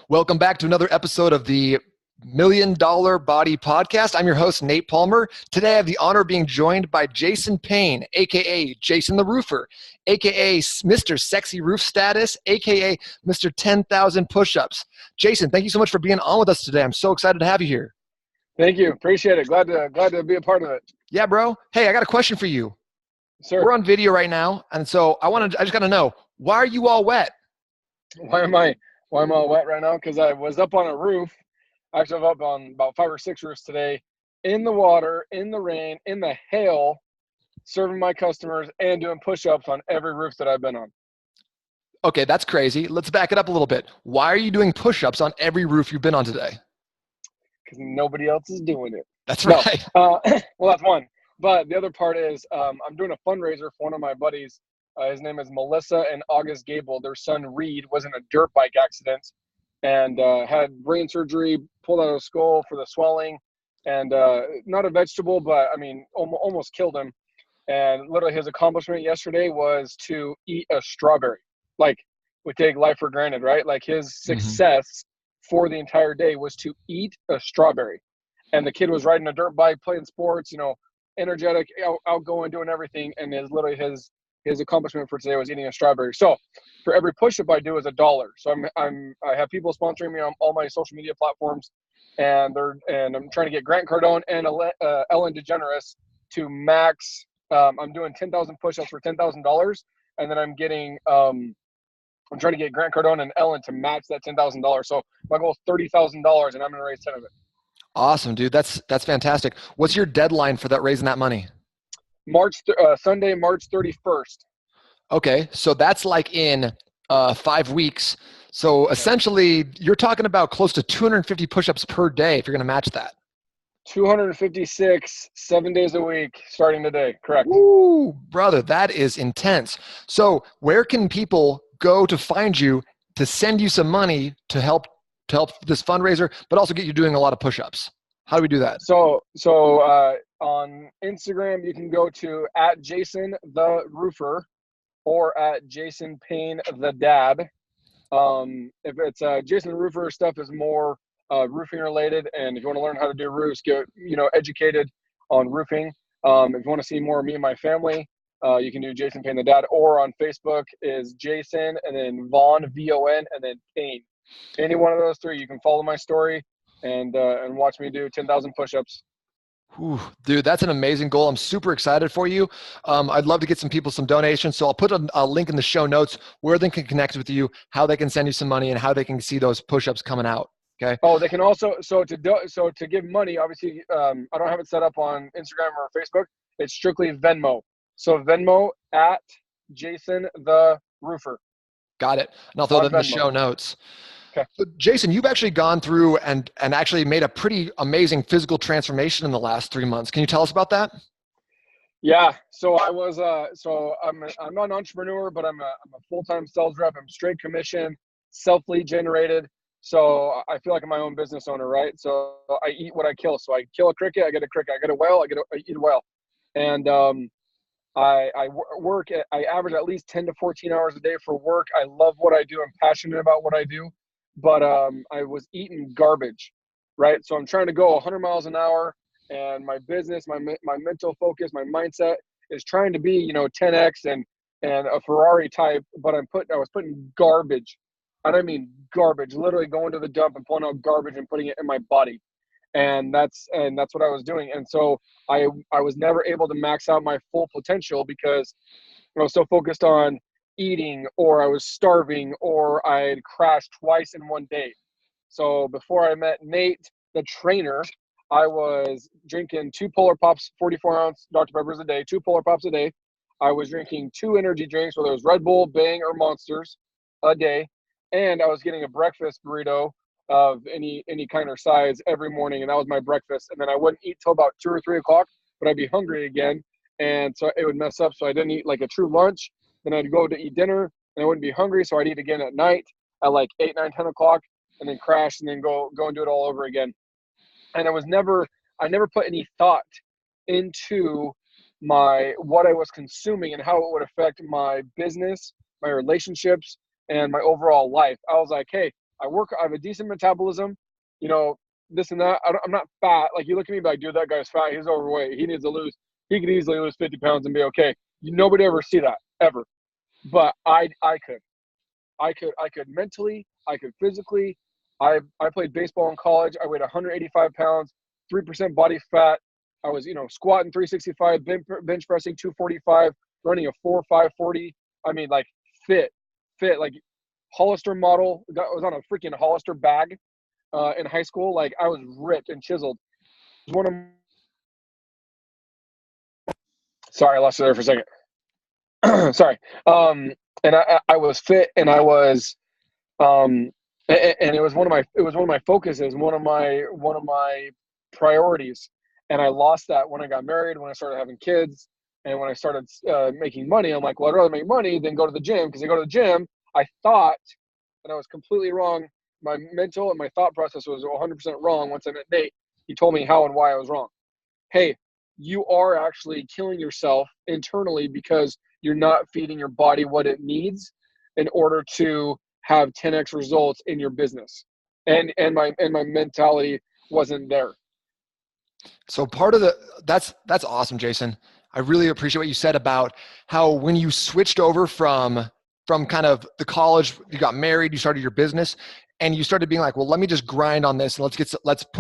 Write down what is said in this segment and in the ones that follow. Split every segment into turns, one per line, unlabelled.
Welcome back to another episode of the Million Dollar Body Podcast. I'm your host, Nate Palmer. Today I have the honor of being joined by Jason Payne, aka Jason the Roofer, aka Mr. Sexy Roof Status, aka Mr. 10,000 Push-Ups. Jason, thank you so much for being on with us today. I'm so excited to have you here.
Thank you. Appreciate it. Glad to be a part of it.
Yeah, bro. Hey, I got a question for you.
Sir.
We're on video right now, and so I just got to know, why are you all wet?
Why am I all wet right now? Because I was up on a roof. Actually, I'm up on about 5 or 6 roofs today, in the water, in the rain, in the hail, serving my customers and doing push-ups on every roof that I've been on.
Okay, that's crazy. Let's back it up a little bit. Why are you doing push-ups on every roof you've been on today?
Because nobody else is doing it.
That's right.
No. Well, that's one. But the other part is I'm doing a fundraiser for one of my buddies. His name is Melissa and August Gable. Their son, Reed, was in a dirt bike accident and had brain surgery, pulled out his skull for the swelling, and not a vegetable, but, I mean, almost killed him. And literally his accomplishment yesterday was to eat a strawberry. Like, we take life for granted, right? Like, his success for the entire day was to eat a strawberry. And the kid was riding a dirt bike, playing sports, energetic, outgoing, doing everything. And literally his accomplishment for today was eating a strawberry. So for every push-up I do is $1. So I have people sponsoring me on all my social media platforms, and I'm trying to get Grant Cardone and Ellen DeGeneres to max. I'm doing 10,000 push-ups for $10,000, and then I'm trying to get Grant Cardone and Ellen to match that $10,000. So my goal is $30,000, and I'm going to raise 10 of it.
Awesome, dude. That's fantastic. What's your deadline for raising that money?
Sunday, March 31st.
Okay, so that's like in 5 weeks. So essentially, you're talking about close to 250 push-ups per day if you're going to match that.
256, 7 days a week, starting today. Correct.
Ooh, brother, that is intense. So where can people go to find you to send you some money to help this fundraiser, but also get you doing a lot of push-ups? How do we do that?
So on Instagram, you can go to @JasonTheRoofer or @JasonPayneTheDad. If it's Jason the Roofer stuff is more roofing related, and if you want to learn how to do roofs, get educated on roofing. If you want to see more of me and my family, you can do Jason Payne the Dad, or on Facebook is Jason and then Vaughn, VON, and then Payne. Any one of those three, you can follow my story and watch me do 10,000 push-ups.
Ooh, dude, that's an amazing goal. I'm super excited for you. I'd love to get some donations. So I'll put a link in the show notes where they can connect with you, how they can send you some money, and how they can see those push-ups coming out. Okay.
Oh, they can also, to give money, obviously, I don't have it set up on Instagram or Facebook. It's strictly Venmo. So Venmo @JasonTheRoofer.
Got it. And I'll throw that in the show notes.
Okay.
So Jason, you've actually gone through and actually made a pretty amazing physical transformation in the last 3 months. Can you tell us about that?
Yeah. So I was, I'm not an entrepreneur, but I'm a full-time sales rep. I'm straight commission, self-lead generated. So I feel like I'm my own business owner, right? So I eat what I kill. So I kill a cricket, I get a cricket. I get a whale, I eat a whale. And I average at least 10 to 14 hours a day for work. I love what I do. I'm passionate about what I do. But I was eating garbage, right? So I'm trying to go 100 miles an hour, and my business, my mental focus, my mindset is trying to be, 10X and a Ferrari type, but I was putting garbage. I don't mean garbage, literally going to the dump and pulling out garbage and putting it in my body. And that's what I was doing. And so I was never able to max out my full potential because I was so focused on eating, or I was starving, or I had crashed twice in one day. So before I met Nate, the trainer, I was drinking 2 Polar Pops, 44-ounce Dr. Peppers a day, 2 Polar Pops a day. I was drinking 2 energy drinks, whether it was Red Bull, Bang, or Monsters a day. And I was getting a breakfast burrito of any kind of size every morning, and that was my breakfast. And then I wouldn't eat till about 2 or 3 o'clock, but I'd be hungry again, and so it would mess up. So I didn't eat like a true lunch. Then I'd go to eat dinner, and I wouldn't be hungry, so I'd eat again at night at like 8, 9, 10 o'clock, and then crash, and then go and do it all over again. And I never put any thought into what I was consuming and how it would affect my business, my relationships, and my overall life. I was like, hey, I have a decent metabolism, you know, this and that. I'm not fat. Like, you look at me like, dude, that guy's fat. He's overweight. He could easily lose 50 pounds and be okay. Nobody ever see that ever. But I could mentally, I could physically. I played baseball in college. I weighed 185 pounds, 3% body fat. I was, squatting 365, bench pressing 245, running a 4.540. I mean, like, fit, like Hollister model. I was on a freaking Hollister bag in high school. Like, I was ripped and chiseled. It was one of Sorry, I lost it there for a second. Sorry. And I was fit, and I was and it was one of my focuses, one of my priorities. And I lost that when I got married, when I started having kids, and when I started making money. I'm like, well, I'd rather make money than go to the gym, because I go to the gym, I thought, and I was completely wrong. My mental and my thought process was 100% wrong. Once I met Nate, he told me how and why I was wrong. Hey, you are actually killing yourself internally because you're not feeding your body what it needs in order to have 10x results in your business. And my mentality wasn't there.
So that's awesome, Jason. I really appreciate what you said about how when you switched over from kind of the college, you got married, you started your business, and you started being like, well, let me just grind on this and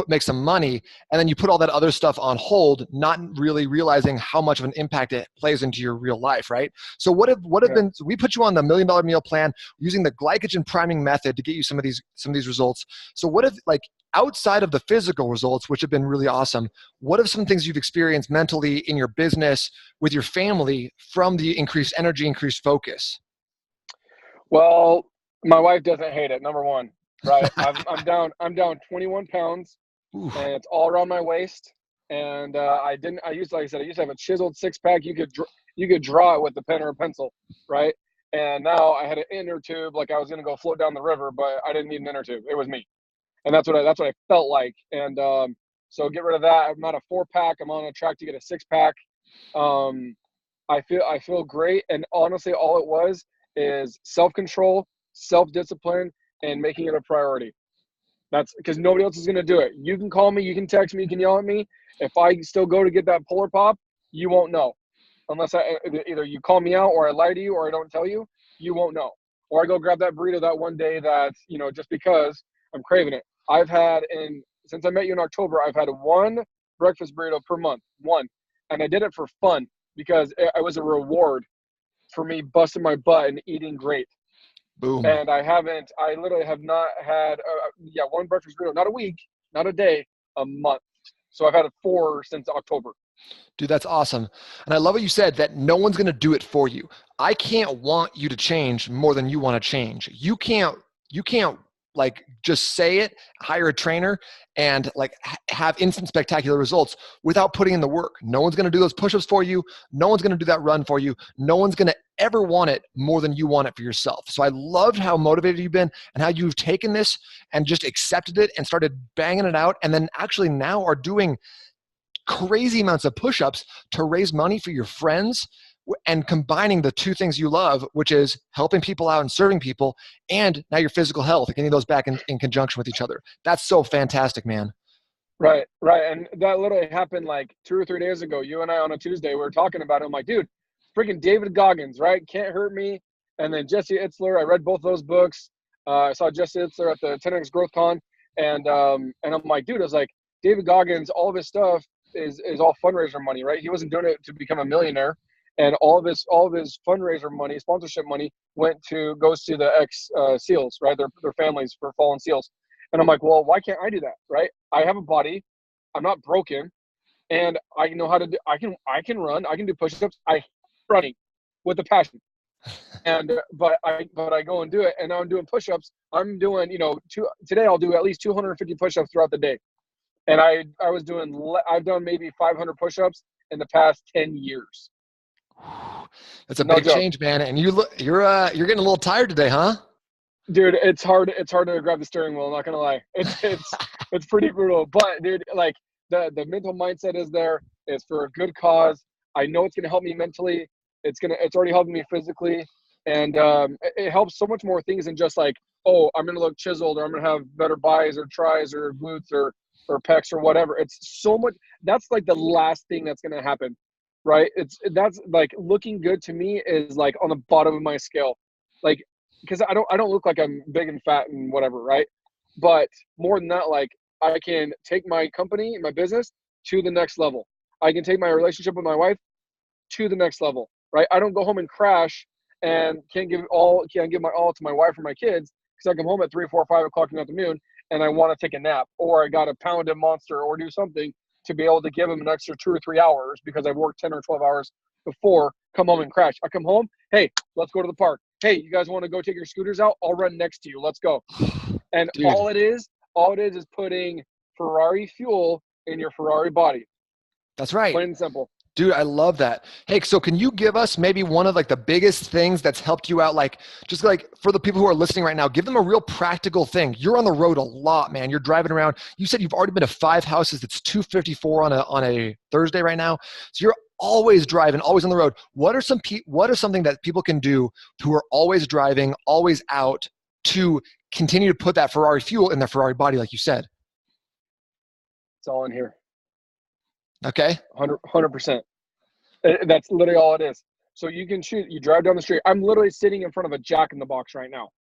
make some money. And then you put all that other stuff on hold, not really realizing how much of an impact it plays into your real life, right? So so we put you on the $1 Million Meal Plan using the glycogen priming method to get you some of these results. So what if, like, outside of the physical results, which have been really awesome, what are some things you've experienced mentally in your business, with your family, from the increased energy, increased focus?
Well, my wife doesn't hate it. Number one, right? I'm down 21 pounds,
Ooh.
and it's all around my waist. And I used to have a chiseled 6-pack. You could draw it with a pen or a pencil, right? And now I had an inner tube, like I was gonna go float down the river, but I didn't need an inner tube. It was me, and that's what I felt like. And so get rid of that. I'm not a 4-pack. I'm on a track to get a 6-pack. I feel great, and honestly, all it was is self-control, self-discipline, and making it a priority. That's because nobody else is going to do it. You can call me, you can text me, you can yell at me. If I still go to get that Polar Pop, you won't know. Unless either you call me out, or I lie to you, or I don't tell you, you won't know. Or I go grab that burrito that one day that, just because I'm craving it. Since I met you in October, I've had one breakfast burrito per month, one. And I did it for fun because it was a reward for me busting my butt and eating great.
Boom.
And I literally have not had, one breakfast burrito, not a week, not a day, a month. So I've had 4 since October.
Dude, that's awesome. And I love what you said, that no one's going to do it for you. I can't want you to change more than you want to change. You can't like just say it, hire a trainer, and like have instant spectacular results without putting in the work. No one's going to do those push-ups for you. No one's going to do that run for you. No one's going to ever want it more than you want it for yourself. So I loved how motivated you've been and how you've taken this and just accepted it and started banging it out, and then actually now are doing crazy amounts of push-ups to raise money for your friends, and combining the two things you love, which is helping people out and serving people, and now your physical health, getting those back in conjunction with each other. That's so fantastic, man.
Right. And that literally happened like 2 or 3 days ago. You and I on a Tuesday, we were talking about it. I'm like, dude, freaking David Goggins, right? Can't Hurt Me. And then Jesse Itzler. I read both those books. I saw Jesse Itzler at the 10X Growth Con. And I'm like, dude, I was like, David Goggins, all of his stuff is all fundraiser money, right? He wasn't doing it to become a millionaire. And all of his fundraiser money, sponsorship money, goes to the SEALs, right? Their families for fallen SEALs. And I'm like, well, why can't I do that, right? I have a body, I'm not broken, and I know how to do. I can run, I can do push-ups. I running with a passion. And but I go and do it, and now I'm doing push-ups. I'm doing today I'll do at least 250 push-ups throughout the day. And I've done maybe 500 push-ups in the past 10 years.
That's a big change, man. And you're getting a little tired today, huh?
Dude, it's hard to grab the steering wheel, I'm not gonna lie. It's pretty brutal. But dude, like the mental mindset is there. It's for a good cause. I know it's gonna help me mentally. It's already helping me physically. And it helps so much more things than just like, oh, I'm going to look chiseled, or I'm going to have better buys or tries or glutes or pecs or whatever. It's so much. That's like the last thing that's going to happen, right? That's like looking good to me is like on the bottom of my scale, like, because I don't look like I'm big and fat and whatever, right? But more than that, like, I can take my company, my business to the next level. I can take my relationship with my wife to the next level, right? I don't go home and crash and can't give my all to my wife or my kids because I come home at 3, 4, 5 o'clock in the afternoon and I want to take a nap, or I got to pound a monster or do something to be able to give them an extra 2 or 3 hours because I've worked 10 or 12 hours before, come home and crash. I come home, hey, let's go to the park. Hey, you guys want to go take your scooters out? I'll run next to you. Let's go. And
Dude.
all it is putting Ferrari fuel in your Ferrari body.
That's right.
Plain and simple.
Dude, I love that. Hey, so can you give us maybe one of like the biggest things that's helped you out? Like, just like for the people who are listening right now, give them a real practical thing. You're on the road a lot, man. You're driving around. You said you've already been to 5 houses. It's 254 on a Thursday right now. So you're always driving, always on the road. What are something that people can do who are always driving, always out, to continue to put that Ferrari fuel in their Ferrari body, like you said?
It's all in here.
Okay.
100%. That's literally all it is. So you drive down the street. I'm literally sitting in front of a Jack in the Box right now,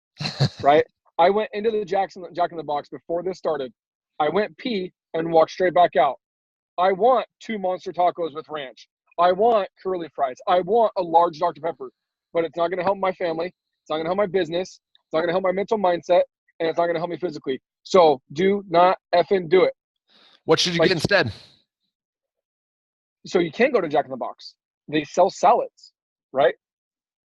right? I went into the Jack in the Box before this started. I went pee and walked straight back out. I want 2 monster tacos with ranch. I want curly fries. I want a large Dr. Pepper, but it's not going to help my family. It's not going to help my business. It's not going to help my mental mindset, and it's not going to help me physically. So do not effing do it.
What should you get instead?
So you can go to Jack in the Box. They sell salads, right?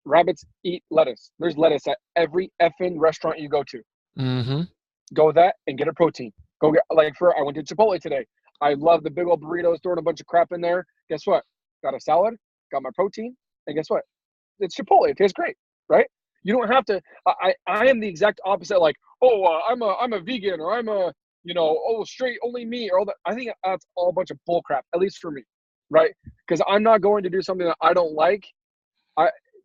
Rabbits eat lettuce. There's lettuce at every effing restaurant you go to.
Mm-hmm.
Go with that and get a protein. I went to Chipotle today. I love the big old burritos, throwing a bunch of crap in there. Guess what? Got a salad, got my protein, and guess what? It's Chipotle. It tastes great, right? You don't have to. I am the exact opposite. Like, I'm a vegan, or I'm a straight only meat, or all that. I think that's all a bunch of bull crap, at least for me, right? Because I'm not going to do something that I don't like.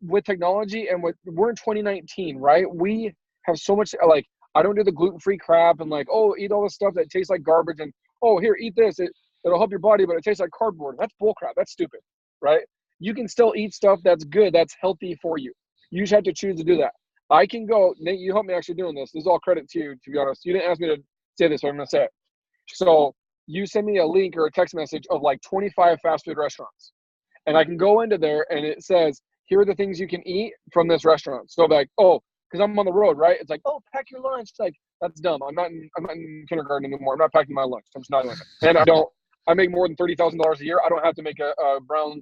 With technology, and we're in 2019, right? We have so much, like, I don't do the gluten-free crap and like, eat all this stuff that tastes like garbage, and here, eat this. It'll help your body, but it tastes like cardboard. That's bull crap. That's stupid, right? You can still eat stuff that's good, that's healthy for you. You just have to choose to do that. I can go, Nate, you helped me actually doing this. This is all credit to you, to be honest. You didn't ask me to say this, but I'm going to say it. So you send me a link or a text message of like 25 fast food restaurants. And I can go into there and it says, here are the things you can eat from this restaurant. So like, because I'm on the road, right? It's like, pack your lunch. It's like, that's dumb. I'm not in kindergarten anymore. I'm not packing my lunch. I'm just not doing it. And I make more than $30,000 a year. I don't have to make a brown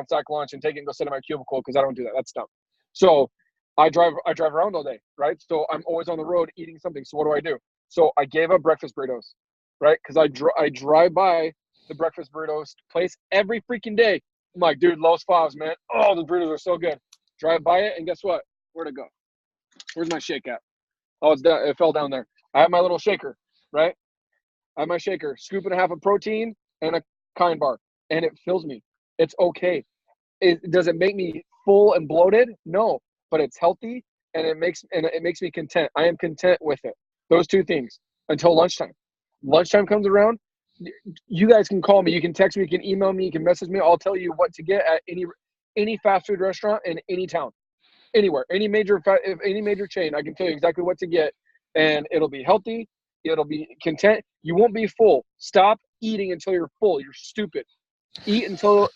sack lunch and take it and go sit in my cubicle because I don't do that. That's dumb. So I drive around all day, right? So I'm always on the road eating something. So what do? So I gave up breakfast burritos, right? Because I drive by the breakfast burritos place every freaking day. I'm like, dude, Los Favs, man. Oh, the burritos are so good. Drive by it, and guess what? Where'd it go? Where's my shake at? Oh, it's down. It fell down there. I have my little shaker, right? I have my shaker. Scoop and a half of protein and a Kind bar, and it fills me. It's okay. Does it make me full and bloated? No, but it's healthy, and it makes me content. I am content with it. Those 2 things until lunchtime. Lunchtime comes around. You guys can call me. You can text me. You can email me. You can message me. I'll tell you what to get at any fast food restaurant in any town, anywhere, any major chain. I can tell you exactly what to get, and it'll be healthy. It'll be content. You won't be full. Stop eating until you're full. You're stupid. Eat until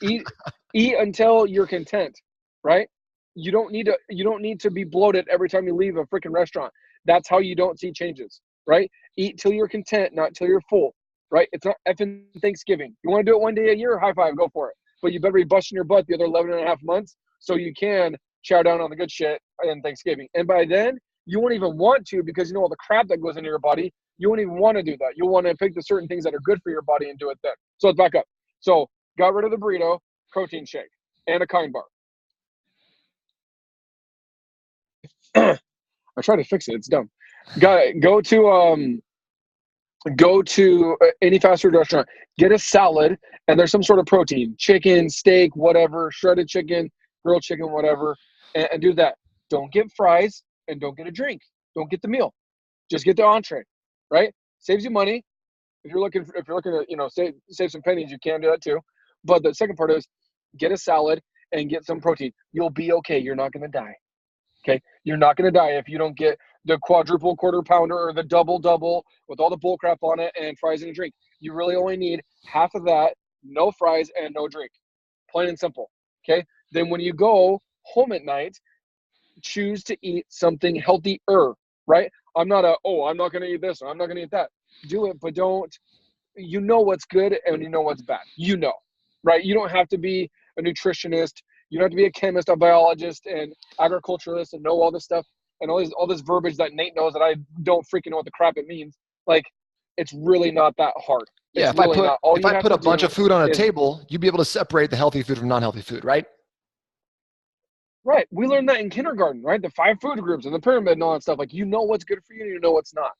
you're content, right? You don't need to be bloated every time you leave a freaking restaurant. That's how you don't see changes, right? Eat till you're content, not till you're full. Right? It's not effing Thanksgiving. You want to do it one day a year? High five, go for it. But you better be busting your butt the other 11 and a half months so you can chow down on the good shit in Thanksgiving. And by then, you won't even want to, because you know all the crap that goes into your body. You won't even want to do that. You'll want to pick the certain things that are good for your body and do it then. So let's back up. So got rid of the burrito, protein shake, and a Kind bar. I tried to fix it. It's dumb. Go to any fast food restaurant, get a salad, and there's some sort of protein, chicken, steak, whatever, shredded chicken, grilled chicken, whatever, and do that. don't get fries and don't get a drink. Don't get the meal. Just get the entree, right? Saves you money. If you're looking to, save some pennies, you can do that too. But the second part is get a salad and get some protein. You'll be okay. You're not going to die. Okay. You're not going to die if you don't get the quadruple quarter pounder or the double with all the bull crap on it and fries and a drink. You really only need half of that, no fries and no drink. Plain and simple. Okay. Then when you go home at night, choose to eat something healthier, right? I'm not going to eat this or I'm not going to eat that. Do it, but don't, you know what's good and you know what's bad. Right? You don't have to be a nutritionist. You don't have to be a chemist, a biologist, and agriculturalist and know all this stuff and all this verbiage that Nate knows that I don't freaking know what the crap it means. Like, it's really not that hard.
Yeah,
It's really not.
If I put a bunch of food on a table, you'd be able to separate the healthy food from non-healthy food, right?
Right. We learned that in kindergarten, right? The 5 food groups and the pyramid and all that stuff. Like, you know what's good for you and you know what's not.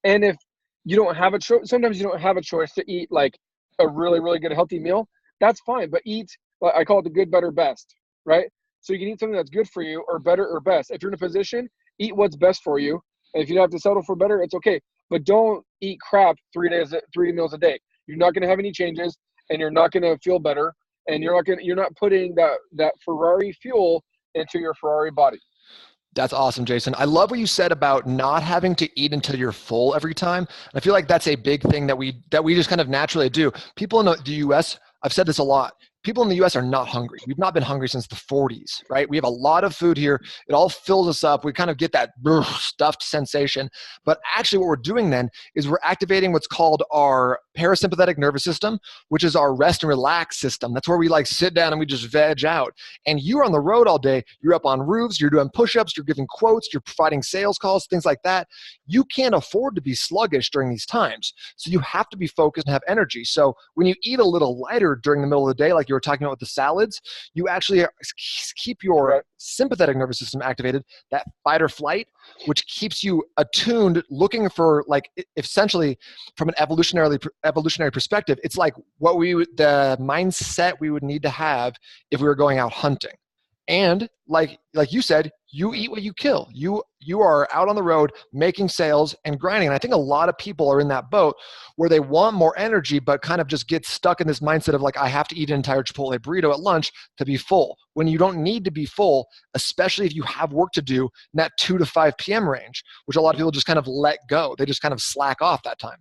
And if you don't have a choice, sometimes you don't have a choice to eat like a really, really good healthy meal, that's fine. But eat, I call it the good, better, best, right? So you can eat something that's good for you or better or best. If you're in a position, eat what's best for you. And if you have to settle for better, it's okay. But don't eat crap 3 meals a day. You're not going to have any changes and you're not going to feel better. And you're not putting that Ferrari fuel into your Ferrari body.
That's awesome, Jason. I love what you said about not having to eat until you're full every time. I feel like that's a big thing that we just kind of naturally do. People in the US, I've said this a lot. People in the US are not hungry. We've not been hungry since the 40s, right? We have a lot of food here. It all fills us up. We kind of get that stuffed sensation. But actually what we're doing then is we're activating what's called our parasympathetic nervous system, which is our rest and relax system. That's where we like sit down and we just veg out. And you're on the road all day. You're up on roofs. You're doing push-ups. You're giving quotes. You're providing sales calls, things like that. You can't afford to be sluggish during these times. So you have to be focused and have energy. So when you eat a little lighter during the middle of the day, like you were talking about with the salads, you actually keep your sympathetic nervous system activated, that fight or flight, which keeps you attuned, looking for, like, essentially from an evolutionary perspective, it's like the mindset we would need to have if we were going out hunting. And like you said, you eat what you kill. You are out on the road making sales and grinding. And I think a lot of people are in that boat where they want more energy, but kind of just get stuck in this mindset of like, I have to eat an entire Chipotle burrito at lunch to be full. When you don't need to be full, especially if you have work to do in that 2 to 5 p.m. range, which a lot of people just kind of let go. They just kind of slack off that time.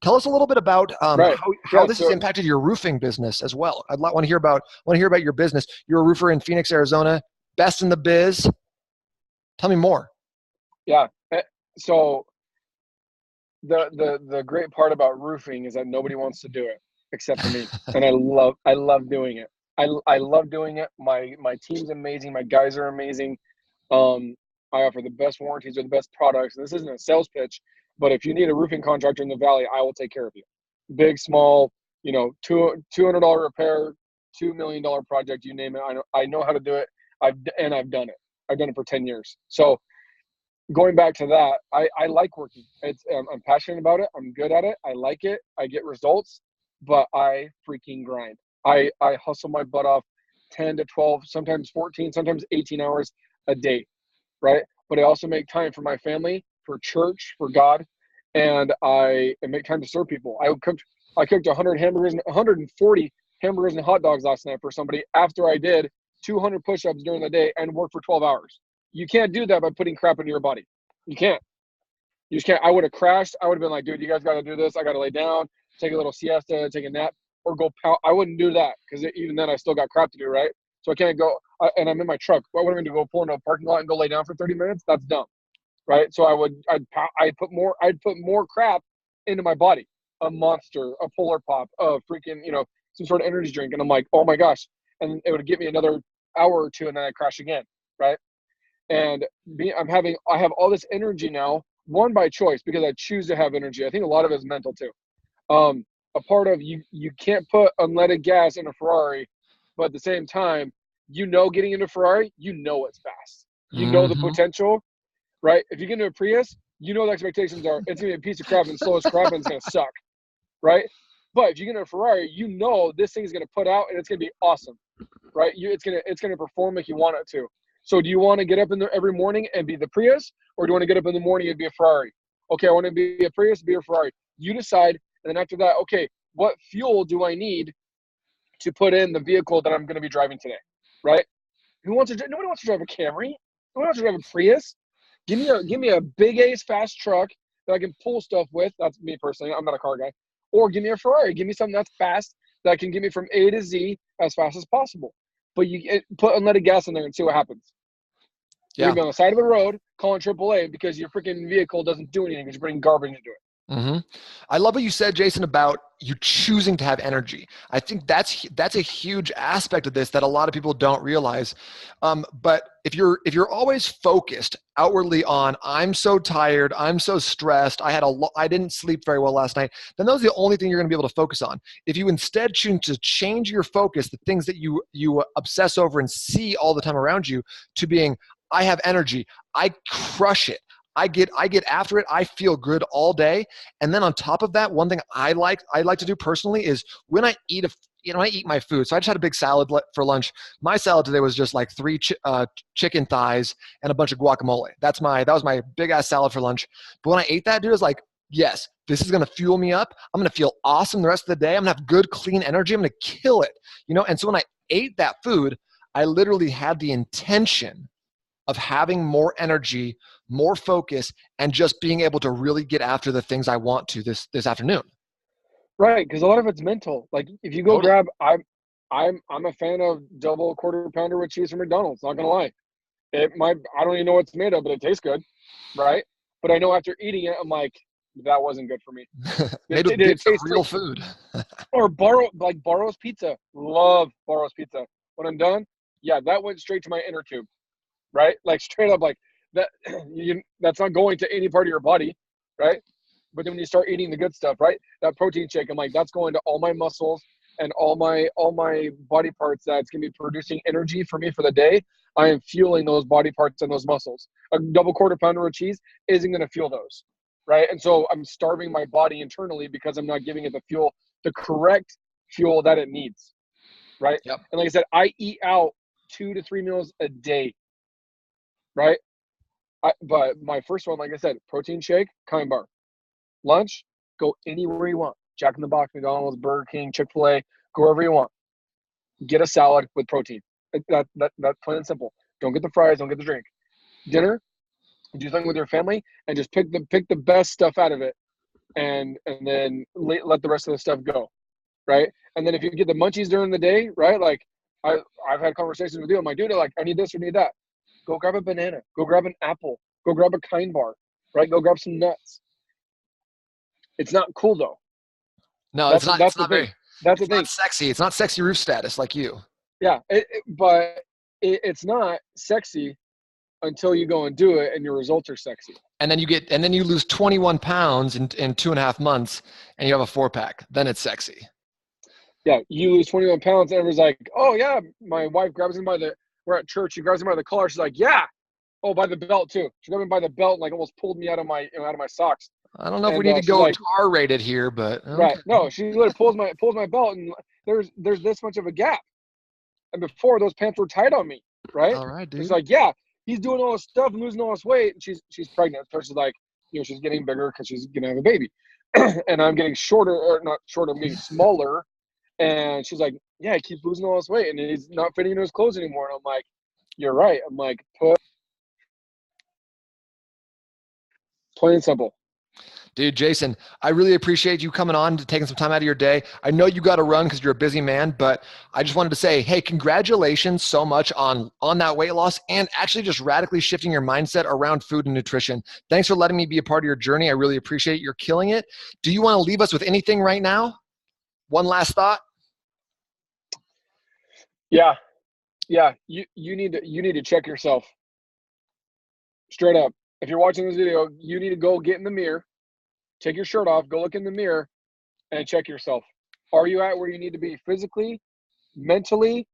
Tell us a little bit about how this has impacted your roofing business as well. I want to hear about your business. You're a roofer in Phoenix, Arizona, best in the biz. Tell me more.
Yeah. So the great part about roofing is that nobody wants to do it except for me, and I love doing it. I love doing it. My team's amazing. My guys are amazing. I offer the best warranties or the best products. And this isn't a sales pitch, but if you need a roofing contractor in the Valley, I will take care of you. Big, small, $200 repair, $2 million project, you name it. I know how to do it. I've done it. I've done it for 10 years. So going back to that, I like working. I'm passionate about it. I'm good at it. I like it. I get results, but I freaking grind. I hustle my butt off 10 to 12, sometimes 14, sometimes 18 hours a day, right? But I also make time for my family, for church, for God, and I make time to serve people. I cooked 140 hamburgers and hot dogs last night for somebody after I did 200 push-ups during the day and worked for 12 hours. You can't do that by putting crap into your body. You can't. You just can't. I would have crashed. I would have been like, dude, you guys got to do this. I got to lay down, take a little siesta, take a nap, or go pound. I wouldn't do that because even then I still got crap to do, right? So I can't go, and I'm in my truck. What would I mean to go pull into a parking lot and go lay down for 30 minutes? That's dumb, right? So I'd put more crap into my body, a Monster, a Polar Pop, a freaking, some sort of energy drink. And I'm like, oh my gosh. And it would give me another hour or two and then I'd crash again, right? And I have all this energy now, one by choice because I choose to have energy. I think a lot of it is mental too. A part of you can't put unleaded gas in a Ferrari, but at the same time, getting into Ferrari, it's fast. The potential, right? If you get into a Prius, the expectations are it's gonna be a piece of crap and slow as crap and it's gonna suck, right? But if you get into a Ferrari, this thing is gonna put out and it's gonna be awesome, right? It's gonna perform like you want it to. So do you want to get up in there every morning and be the Prius, or do you want to get up in the morning and be a Ferrari? Okay, I want to be a Prius, be a Ferrari. You decide, and then after that, okay, what fuel do I need to put in the vehicle that I'm going to be driving today, right? Nobody wants to drive a Camry. Nobody wants to drive a Prius. Give me a big ace fast truck that I can pull stuff with. That's me personally. I'm not a car guy. Or give me a Ferrari. Give me something that's fast that can get me from A to Z as fast as possible. But put unleaded gas in there and see what happens. You're
Yeah.
going to be on the side of the road calling AAA because your freaking vehicle doesn't do anything because you're putting garbage into it.
Mm-hmm. I love what you said, Jason, about you choosing to have energy. I think that's a huge aspect of this that a lot of people don't realize. But if you're always focused outwardly on I'm so tired, I'm so stressed, I didn't sleep very well last night, then those are the only thing you're going to be able to focus on. If you instead choose to change your focus, the things that you obsess over and see all the time around you, to being I have energy, I crush it. I get after it. I feel good all day. And then on top of that, one thing I like to do personally is when I eat I eat my food. So I just had a big salad for lunch. My salad today was just like 3 chicken thighs and a bunch of guacamole. That was my big ass salad for lunch. But when I ate that, dude, I was like, yes, this is going to fuel me up. I'm going to feel awesome the rest of the day. I'm going to have good, clean energy. I'm going to kill it. And so when I ate that food, I literally had the intention of having more energy, more focus, and just being able to really get after the things I want to this afternoon.
Right, because a lot of it's mental. Like if you go
Totally.
I'm a fan of double quarter pounder with cheese from McDonald's. Not gonna lie, I don't even know what it's made of, but it tastes good, right? But I know after eating it, I'm like, that wasn't good for me.
Made with
Did it
bits of
taste
real food.
or Barro's Pizza? Love Barro's Pizza. When I'm done, yeah, that went straight to my inner tube, right? Like straight up, like that. That's not going to any part of your body, right? But then when you start eating the good stuff, right? That protein shake, I'm like, that's going to all my muscles and all my body parts that's gonna be producing energy for me for the day. I am fueling those body parts and those muscles. A double quarter pounder of cheese isn't gonna fuel those, right? And so I'm starving my body internally because I'm not giving it the correct fuel that it needs, right?
Yep.
And like I said, I eat out 2 to 3 meals a day, right? But my first one, like I said, protein shake, kind bar. Lunch, go anywhere you want. Jack in the Box, McDonald's, Burger King, Chick-fil-A, go wherever you want. Get a salad with protein. That's plain and simple. Don't get the fries, don't get the drink. Dinner, do something with your family and just pick the best stuff out of it and then let the rest of the stuff go, right? And then if you get the munchies during the day, right? Like I've had conversations with you. I'm like, dude, like I need this or need that. Go grab a banana. Go grab an apple. Go grab a Kind bar, right? Go grab some nuts. It's not cool though.
No,
That's
it's
the
not
thing.
very,
That's the
it's not
thing.
sexy. It's not sexy roof status like you.
Yeah, but it's not sexy until you go and do it, and your results are sexy.
And then you lose 21 pounds in 2.5 months, and you have a 4-pack. Then it's sexy.
Yeah, you lose 21 pounds, and everyone's like, "Oh yeah." My wife grabs him we're at church. She grabs him by the collar. She's like, "Yeah." Oh, by the belt too. She grabbed me by the belt and like almost pulled me out of my socks.
I don't know if we
And
need to
she's
go
like,
R-rated here, but
right?
okay.
No, she literally pulls my belt, and there's this much of a gap. And before those pants were tight on me, right?
All right,
She's
dude.
like, yeah, he's doing all this stuff and losing all this weight. And she's pregnant. So she's like, she's getting bigger because she's gonna have a baby. And I'm getting shorter, or not shorter, I'm getting smaller. And she's like, yeah, he keeps losing all this weight and he's not fitting into his clothes anymore. And I'm like, you're right. I'm like, plain and simple.
Dude, Jason, I really appreciate you coming on, to taking some time out of your day. I know you got to run because you're a busy man, but I just wanted to say, hey, congratulations so much on that weight loss and actually just radically shifting your mindset around food and nutrition. Thanks for letting me be a part of your journey. I really appreciate it. You're killing it. Do you want to leave us with anything right now? One last thought?
Yeah. Yeah. You need to check yourself straight up. If you're watching this video, you need to go get in the mirror, take your shirt off, go look in the mirror and check yourself. Are you at where you need to be physically, mentally,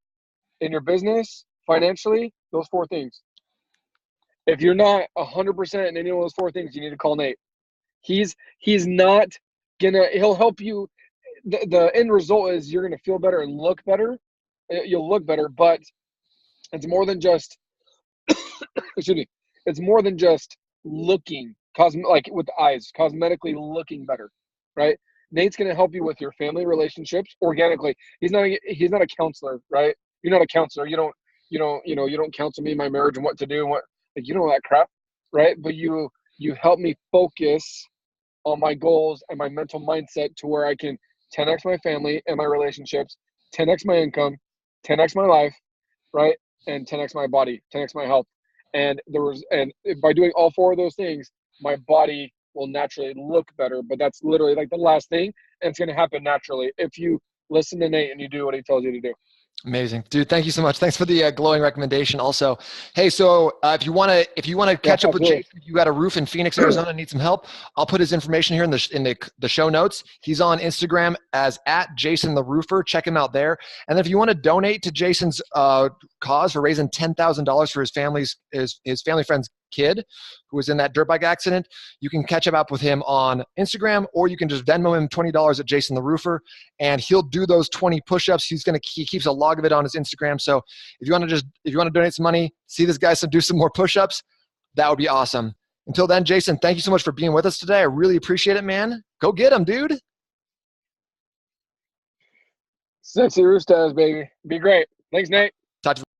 in your business, financially? Those 4 things. If you're not 100% in any of those 4 things, you need to call Nate. He's not he'll help you. The end result is you're gonna feel better and look better. You'll look better, but it's more than just excuse me, it's more than just looking like with the eyes, cosmetically looking better, right? Nate's going to help you with your family relationships organically. He's not a counselor, right? You're not a counselor. You don't counsel me in my marriage and what to do and what, like, you know, that crap, right? But you help me focus on my goals and my mental mindset to where I can 10x my family and my relationships, 10x my income, 10x my life, right? And 10x my body, 10x my health. And by doing all four of those things, my body will naturally look better. But that's literally like the last thing, and it's going to happen naturally if you listen to Nate and you do what he tells you to do.
Amazing, dude. Thank you so much. Thanks for the glowing recommendation. Also, hey, so if you want to catch up with
absolutely.
Jason, if you got a roof in Phoenix, Arizona, need some help, I'll put his information here in the show notes. He's on Instagram as @JasonTheRoofer. Check him out there. And then if you want to donate to Jason's cause for raising $10,000 for his family friend's kid who was in that dirt bike accident, you can catch up with him on Instagram, or you can just Venmo him $20 at Jason the Roofer, and he'll do those 20 push-ups. He keeps a log of it on his Instagram. So if you want to donate some money, see this guy do some more push-ups, that would be awesome. Until then, Jason, thank you so much for being with us today. I really appreciate it, man. Go get him, dude.
Sexy Roostas, baby. Be great. Thanks, Nate.